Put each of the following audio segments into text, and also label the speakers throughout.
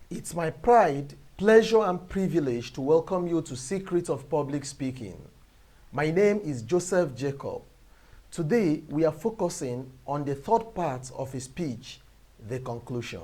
Speaker 1: It's my pride, pleasure, and privilege to welcome you to Secret of Public Speaking. My name is Joseph Jacob. Today, we are focusing on the third part of a speech, the conclusion.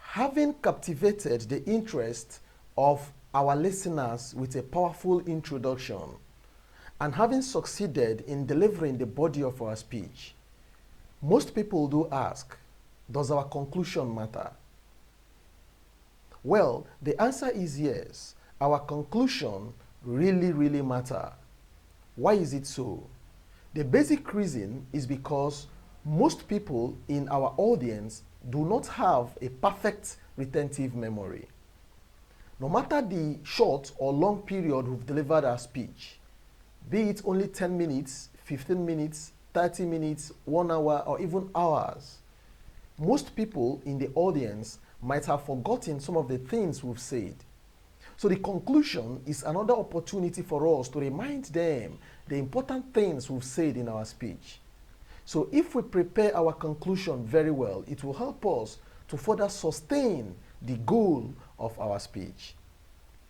Speaker 1: Having captivated the interest of our listeners with a powerful introduction, and having succeeded in delivering the body of our speech, most people do ask, does our conclusion matter? Well, the answer is yes. Our conclusion really matter. Why is it so? The basic reason is because most people in our audience do not have a perfect retentive memory. No matter the short or long period we've delivered our speech, be it only 10 minutes, 15 minutes, 30 minutes, 1 hour, or even hours, most people in the audience might have forgotten some of the things we've said. So the conclusion is another opportunity for us to remind them the important things we've said in our speech. So if we prepare our conclusion very well, it will help us to further sustain the goal of our speech.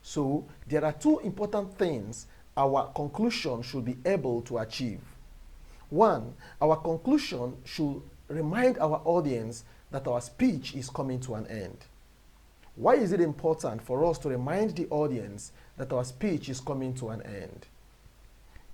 Speaker 1: So there are two important things our conclusion should be able to achieve. One, our conclusion should remind our audience that our speech is coming to an end. Why is it important for us to remind the audience that our speech is coming to an end?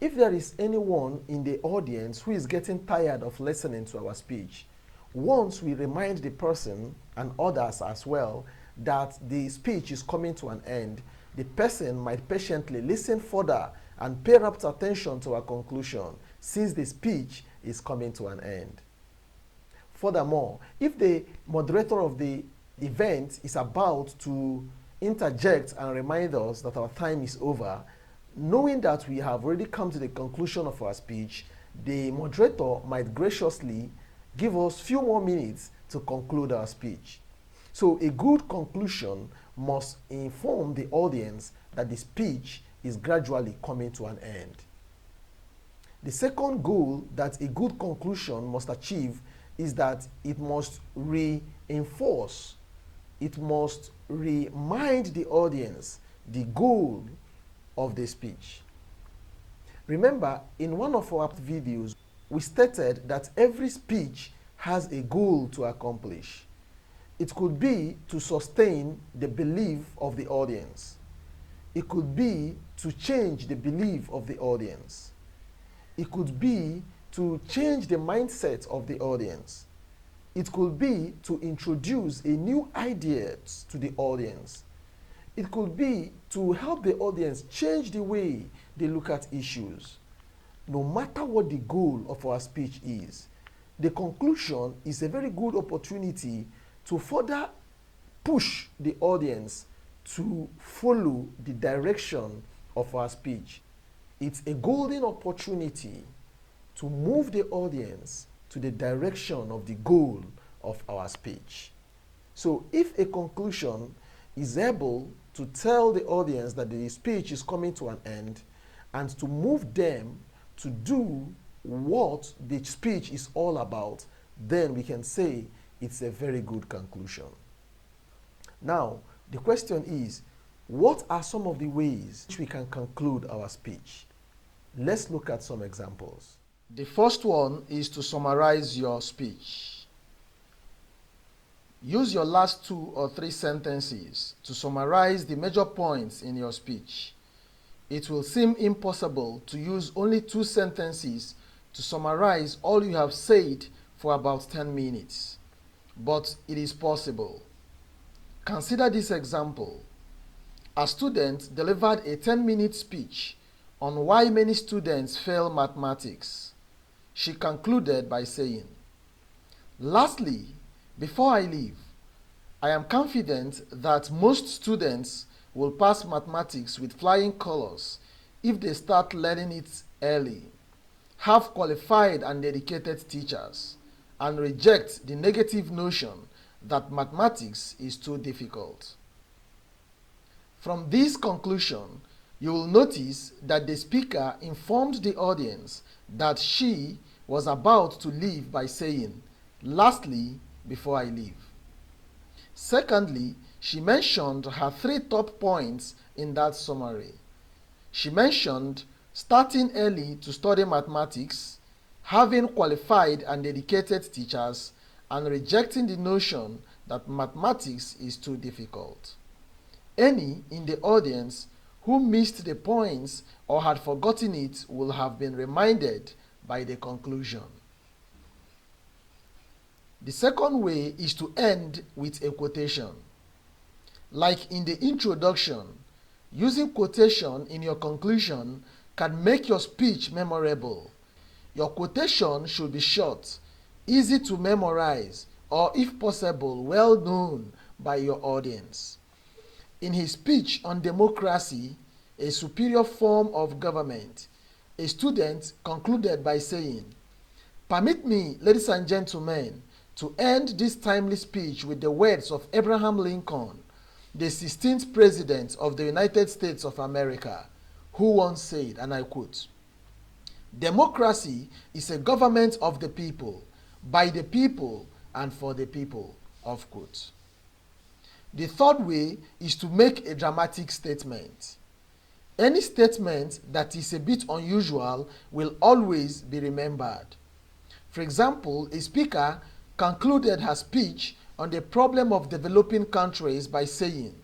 Speaker 1: If there is anyone in the audience who is getting tired of listening to our speech, once we remind the person and others as well that the speech is coming to an end, the person might patiently listen further and pay rapt attention to our conclusion since the speech is coming to an end. Furthermore, if the moderator of the event is about to interject and remind us that our time is over, knowing that we have already come to the conclusion of our speech, the moderator might graciously give us few more minutes to conclude our speech. So a good conclusion must inform the audience that the speech is gradually coming to an end. The second goal that a good conclusion must achieve is that it must reinforce, it must remind the audience the goal of the speech. Remember, in one of our videos, we stated that every speech has a goal to accomplish. It could be to sustain the belief of the audience. It could be to change the belief of the audience. It could be to change the mindset of the audience. It could be to introduce a new idea to the audience. It could be to help the audience change the way they look at issues. No matter what the goal of our speech is, the conclusion is a very good opportunity to further push the audience to follow the direction of our speech. It's a golden opportunity to move the audience to the direction of the goal of our speech. So if a conclusion is able to tell the audience that the speech is coming to an end and to move them to do what the speech is all about, then we can say it's a very good conclusion. Now, the question is, what are some of the ways we can conclude our speech? Let's look at some examples. The first one is to summarize your speech. Use your last 2 or 3 sentences to summarize the major points in your speech. It will seem impossible to use only 2 sentences to summarize all you have said for about 10 minutes, but it is possible. Consider this example. A student delivered a 10-minute speech on why many students fail mathematics. She concluded by saying, "Lastly, before I leave, I am confident that most students will pass mathematics with flying colors if they start learning it early, have qualified and dedicated teachers, and reject the negative notion that mathematics is too difficult. From this conclusion, you will notice that the speaker informed the audience that she was about to leave by saying, "Lastly, before I leave." Secondly, she mentioned her 3 top points in that summary. She mentioned starting early to study mathematics, having qualified and dedicated teachers, and rejecting the notion that mathematics is too difficult. Any in the audience who missed the points or had forgotten it will have been reminded by the conclusion. The second way is to end with a quotation. Like in the introduction, using quotation in your conclusion can make your speech memorable. Your quotation should be short, easy to memorize, or if possible, well known by your audience. In his speech on democracy, a superior form of government, a student concluded by saying, "Permit me, ladies and gentlemen, to end this timely speech with the words of Abraham Lincoln, the 16th President of the United States of America, who once said," and I quote, "Democracy is a government of the people, by the people, and for the people," off quote. The third way is to make a dramatic statement. Any statement that is a bit unusual will always be remembered. For example, a speaker concluded her speech on the problem of developing countries by saying,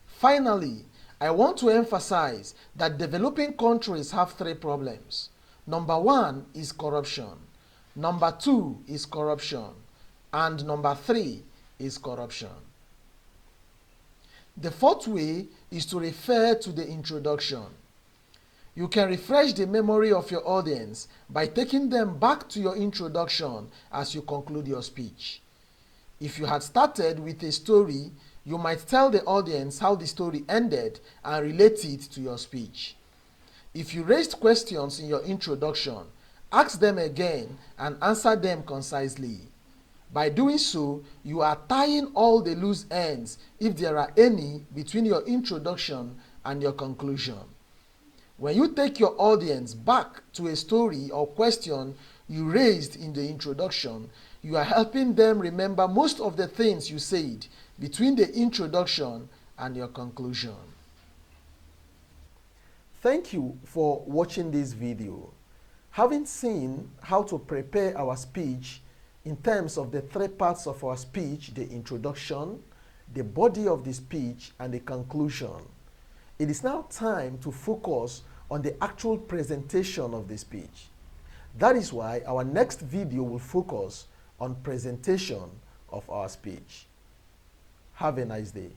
Speaker 1: "Finally, I want to emphasize that developing countries have 3 problems. Number 1 is corruption. Number 2 is corruption. And number 3 is corruption." The fourth way is to refer to the introduction. You can refresh the memory of your audience by taking them back to your introduction as you conclude your speech. If you had started with a story, you might tell the audience how the story ended and relate it to your speech. If you raised questions in your introduction, ask them again and answer them concisely. By doing so, you are tying all the loose ends, if there are any, between your introduction and your conclusion. When you take your audience back to a story or question you raised in the introduction, you are helping them remember most of the things you said between the introduction and your conclusion. Thank you for watching this video. Having seen how to prepare our speech in terms of the 3 parts of our speech, the introduction, the body of the speech, and the conclusion, it is now time to focus on the actual presentation of the speech. That is why our next video will focus on presentation of our speech. Have a nice day.